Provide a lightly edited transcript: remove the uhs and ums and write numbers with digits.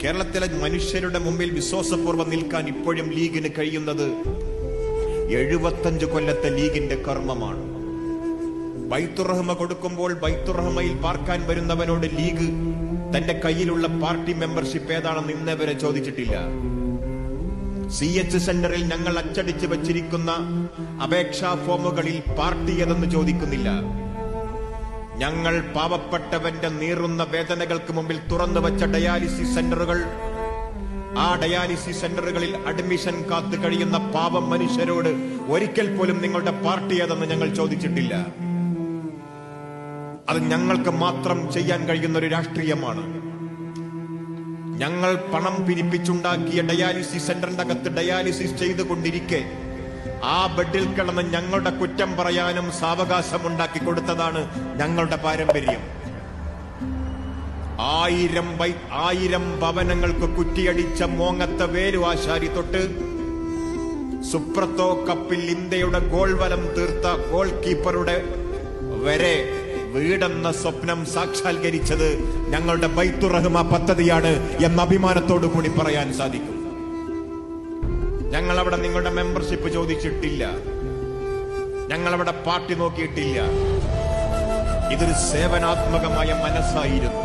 കേരളത്തിലെ മനുഷ്യരുടെ മുമ്പിൽ വിശ്വാസപൂർവ്വം നിൽക്കാൻ ഇപ്പോഴും ലീഗിന് കഴിയുന്നത് 75 കൊല്ലത്തെ ലീഗിന്റെ കർമ്മമാണ്. ബൈത്തുറഹ്മ കൊടുക്കുമ്പോൾ ബൈത്തുറഹ്മയിൽ പാർക്കാൻ വരുന്നവനോട് ലീഗ് തന്റെ കയ്യിലുള്ള പാർട്ടി മെമ്പർഷിപ്പ് ഏതാണെന്ന് ഇന്നേവരെ ചോദിച്ചിട്ടില്ല. CH സെന്ററിൽ ഞങ്ങൾ അച്ചടിച്ചു വച്ചിരിക്കുന്ന അപേക്ഷാ ഫോമുകളിൽ പാർട്ടി ഏതെന്ന് ചോദിക്കുന്നില്ല. ഞങ്ങൾ പാവപ്പെട്ടവന്റെ നീറുന്ന വേദനകൾക്ക് മുമ്പിൽ തുറന്നു വച്ച ഡയാലിസിസ് സെന്ററുകൾ, ആ ഡയാലിസിസ് സെന്ററുകളിൽ അഡ്മിഷൻ കാത്തു കഴിയുന്ന പാവം മനുഷ്യരോട് ഒരിക്കൽ പോലും നിങ്ങളുടെ പാർട്ടി ഏതെന്ന് ഞങ്ങൾ ചോദിച്ചിട്ടില്ല. അത് ഞങ്ങൾക്ക് മാത്രം ചെയ്യാൻ കഴിയുന്ന ഒരു രാഷ്ട്രീയമാണ്. ഞങ്ങൾ പണം പിരിപ്പിച്ചുണ്ടാക്കിയ ഡയാലിസിസ് സെന്ററിന്റെ അകത്ത് ഡയാലിസിസ് ചെയ്തുകൊണ്ടിരിക്കെ ആ ബെഡിൽ കിടന്ന് ഞങ്ങളുടെ കുറ്റം പറയാനും സാവകാശം ഉണ്ടാക്കി കൊടുത്തതാണ് ഞങ്ങളുടെ പാരമ്പര്യം. 1000 ഭവനങ്ങൾക്ക് കുറ്റിയടിച്ച മോങ്ങത്തെ വേലു ആശാരി തൊട്ട് സുപ്രത്തോ കപ്പിൽ ഇന്ത്യയുടെ ഗോൾ വലം തീർത്ത ഗോൾ കീപ്പറുടെ വരെ വീടെന്ന സ്വപ്നം സാക്ഷാത്കരിച്ചത് ഞങ്ങളുടെ ബൈത്തുറഹ്മ പദ്ധതിയാണ് എന്ന അഭിമാനത്തോടു കൂടി പറയാൻ സാധിക്കും. ഞങ്ങളവിടെ നിങ്ങളുടെ മെമ്പർഷിപ്പ് ചോദിച്ചിട്ടില്ല, ഞങ്ങളവിടെ പാർട്ടി നോക്കിയിട്ടില്ല. ഇതൊരു സേവനാത്മകമായ മനസ്സായിരുന്നു.